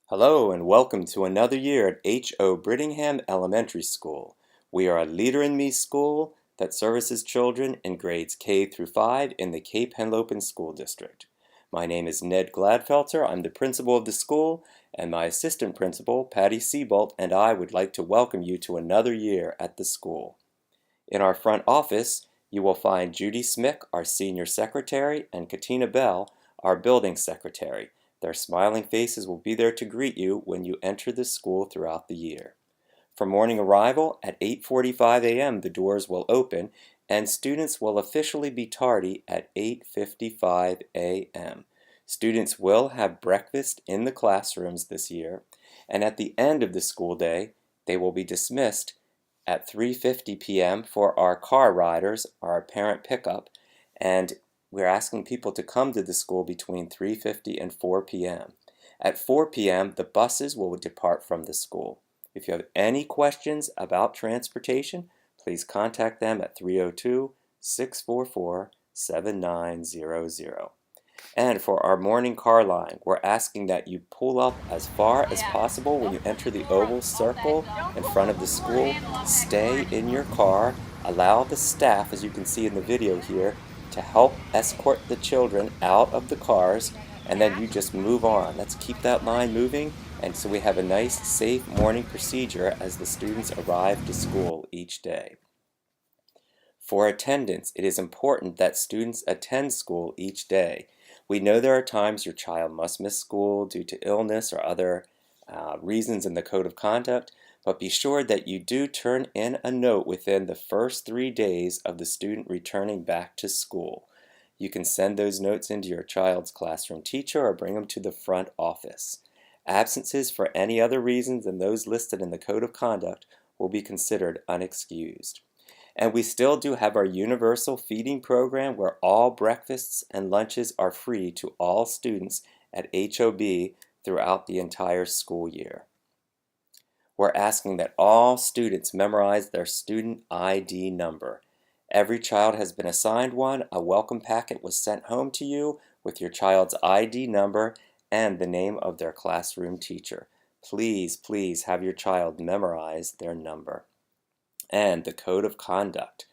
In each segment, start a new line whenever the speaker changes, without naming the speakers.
Hello and welcome to another year at H.O. Brittingham Elementary School. We are a Leader in Me school that services children in grades K through 5 in the Cape Henlopen School District. My name is Ned Gladfelter. I'm the principal of the school, and my assistant principal, Patty Seabolt, and I would like to welcome you to another year at the school. In our front office, you will find Judy Smick, our senior secretary, and Katina Bell, our building secretary. Their smiling faces will be there to greet you when you enter the school throughout the year. For morning arrival, at 8:45 a.m. the doors will open and students will officially be tardy at 8:55 a.m. Students will have breakfast in the classrooms this year, and at the end of the school day, they will be dismissed at 3:50 p.m. for our car riders, our parent pickup, and we're asking people to come to the school between 3:50 and 4 p.m. At 4 p.m., the buses will depart from the school. If you have any questions about transportation, please contact them at 302-644-7900. And for our morning car line, we're asking that you pull up as far as possible when you enter the oval circle in front of the school. Stay in your car. Allow the staff, as you can see in the video here, to help escort the children out of the cars, and then you just move on. Let's keep that line moving, and so we have a nice, safe morning procedure as the students arrive to school each day. For attendance, it is important that students attend school each day. We know there are times your child must miss school due to illness or other reasons in the Code of Conduct, but be sure that you do turn in a note within the first 3 days of the student returning back to school. You can send those notes into your child's classroom teacher or bring them to the front office. Absences for any other reasons than those listed in the Code of Conduct will be considered unexcused. And we still do have our universal feeding program where all breakfasts and lunches are free to all students at H.O.B throughout the entire school year. We're asking that all students memorize their Student I.D. number. Every child has been assigned one. A welcome packet was sent home to you with your child's I.D. number and the name of their classroom teacher. Please, please have your child memorize their number. And the Code of Conduct.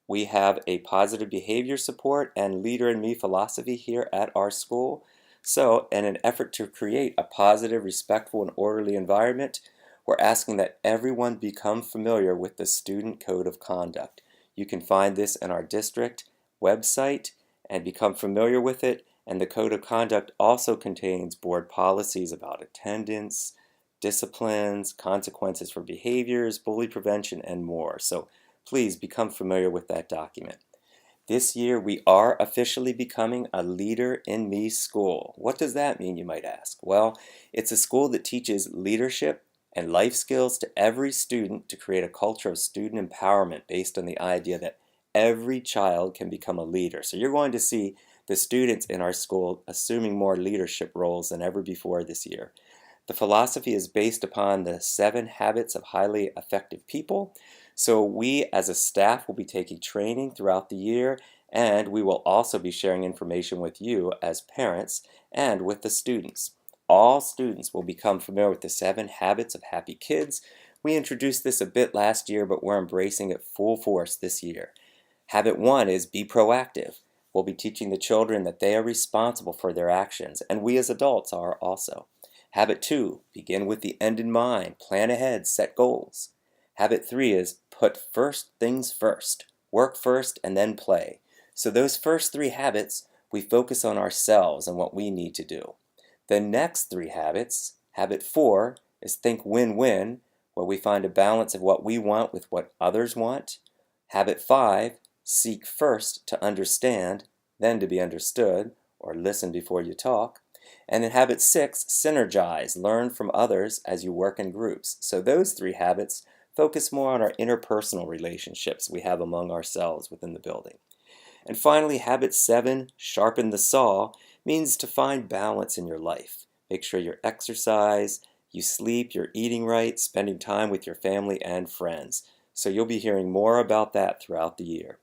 We have a positive behavior support and Leader in Me philosophy here at our school. So, in an effort to create a positive, respectful, and orderly environment, we're asking that everyone become familiar with the Student Code of Conduct. You can find this in our district website and become familiar with it. And the Code of Conduct also contains board policies about attendance, disciplines, consequences for behaviors, bully prevention, and more. So please become familiar with that document. This year we are officially becoming a Leader in Me school. What does that mean, you might ask? Well, it's a school that teaches leadership and life skills to every student to create a culture of student empowerment based on the idea that every child can become a leader. So you're going to see the students in our school assuming more leadership roles than ever before this year. The philosophy is based upon the 7 habits of highly effective people. So we as a staff will be taking training throughout the year, and we will also be sharing information with you as parents and with the students. All students will become familiar with the 7 habits of happy kids. We introduced this a bit last year, but we're embracing it full force this year. Habit 1 is be proactive. We'll be teaching the children that they are responsible for their actions, and we as adults are also. Habit 2, begin with the end in mind, plan ahead, set goals. Habit 3 is put first things first, work first and then play. So those first 3 habits, we focus on ourselves and what we need to do. The next 3 habits, habit 4 is think win-win, where we find a balance of what we want with what others want. Habit 5, seek first to understand, then to be understood, or listen before you talk. And in habit 6, synergize, learn from others as you work in groups. So those 3 habits focus more on our interpersonal relationships we have among ourselves within the building. And finally, habit 7, sharpen the saw, means to find balance in your life. Make sure you exercise, you sleep, you're eating right, spending time with your family and friends. So you'll be hearing more about that throughout the year.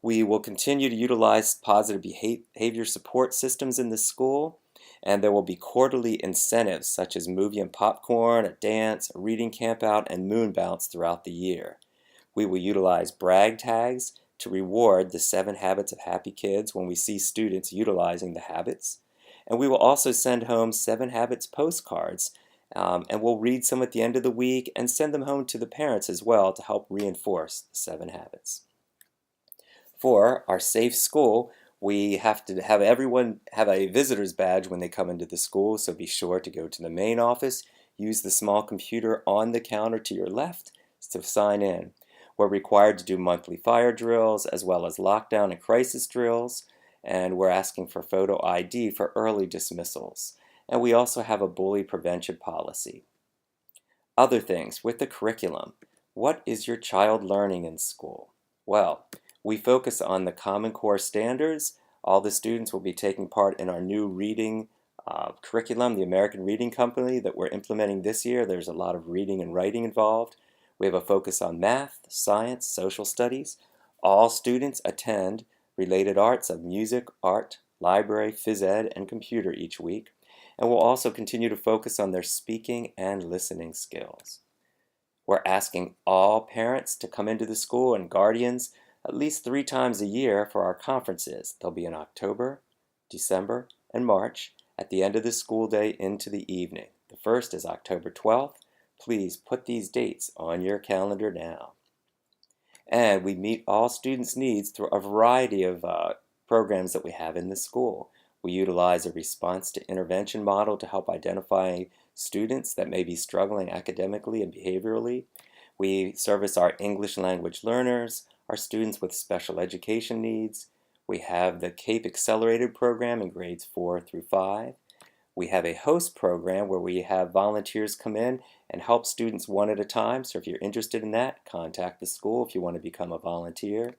We will continue to utilize positive behavior support systems in the school. And there will be quarterly incentives such as movie and popcorn, a dance, a reading campout, and moon bounce throughout the year. We will utilize brag tags to reward the 7 habits of happy kids when we see students utilizing the habits. And we will also send home 7 habits postcards, and we'll read some at the end of the week and send them home to the parents as well to help reinforce the 7 habits. For our safe school, we have to have everyone have a visitor's badge when they come into the school, so be sure to go to the main office, use the small computer on the counter to your left to sign in. We're required to do monthly fire drills as well as lockdown and crisis drills, and we're asking for photo ID for early dismissals. And we also have a bully prevention policy. Other things with the curriculum. What is your child learning in school? Well, we focus on the Common Core standards. All the students will be taking part in our new reading curriculum, the American Reading Company, that we're implementing this year. There's a lot of reading and writing involved. We have a focus on math, science, social studies. All students attend related arts of music, art, library, phys ed, and computer each week. And we'll also continue to focus on their speaking and listening skills. We're asking all parents to come into the school and guardians at least 3 times a year for our conferences. They'll be in October, December, and March at the end of the school day into the evening. The first is October 12th. Please put these dates on your calendar now. And we meet all students' needs through a variety of programs that we have in the school. We utilize a response to intervention model to help identify students that may be struggling academically and behaviorally. We service our English language learners, our students with special education needs. We have the CAPE Accelerated program in grades 4 through 5. We have a host program where we have volunteers come in and help students one at a time. So if you're interested in that, contact the school if you want to become a volunteer.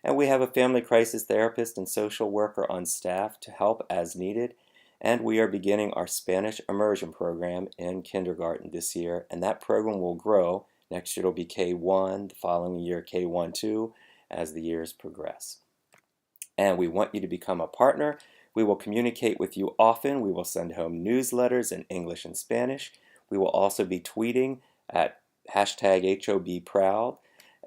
And we have a family crisis therapist and social worker on staff to help as needed. And we are beginning our Spanish immersion program in kindergarten this year. And that program will grow. Next year it'll be K1, the following year K1-2 as the years progress. And we want you to become a partner. We will communicate with you often. We will send home newsletters in English and Spanish. We will also be tweeting at #HOBProud.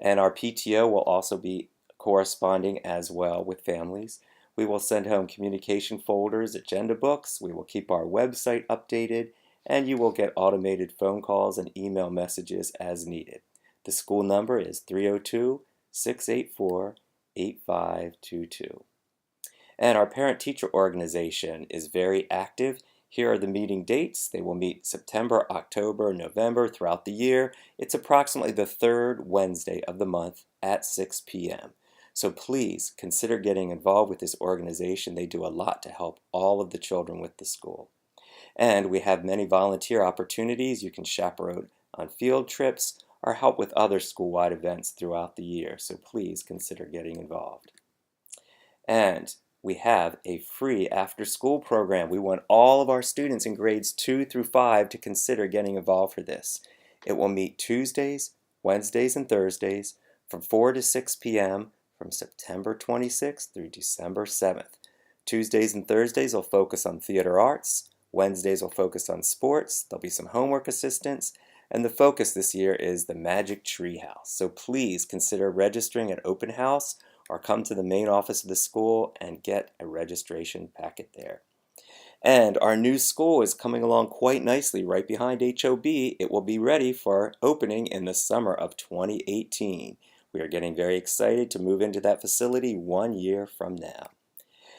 And our PTO will also be corresponding as well with families. We will send home communication folders, agenda books. We will keep our website updated. And you will get automated phone calls and email messages as needed. The school number is 302-684-8522. And our parent-teacher organization is very active. Here are the meeting dates. They will meet September, October, November throughout the year. It's approximately the 3rd Wednesday of the month at 6 p.m. So please consider getting involved with this organization. They do a lot to help all of the children with the school. And we have many volunteer opportunities. You can chaperone on field trips or help with other school-wide events throughout the year. So please consider getting involved. And we have a free after-school program. We want all of our students in grades 2 through 5 to consider getting involved for this. It will meet Tuesdays, Wednesdays, and Thursdays from 4 to 6 p.m. from September 26th through December 7th. Tuesdays and Thursdays will focus on theater arts. Wednesdays will focus on sports. There'll be some homework assistance. And the focus this year is the Magic Tree House. So please consider registering at open house or come to the main office of the school and get a registration packet there. And our new school is coming along quite nicely right behind H.O.B. It will be ready for opening in the summer of 2018. We are getting very excited to move into that facility 1 year from now.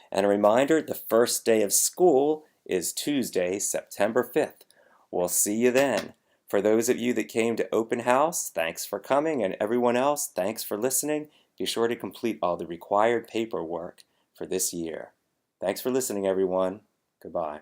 And a reminder, the first day of school is Tuesday, September 5th. We'll see you then. For those of you that came to open house, thanks for coming, and everyone else, thanks for listening. Be sure to complete all the required paperwork for this year. Thanks for listening, everyone. Goodbye.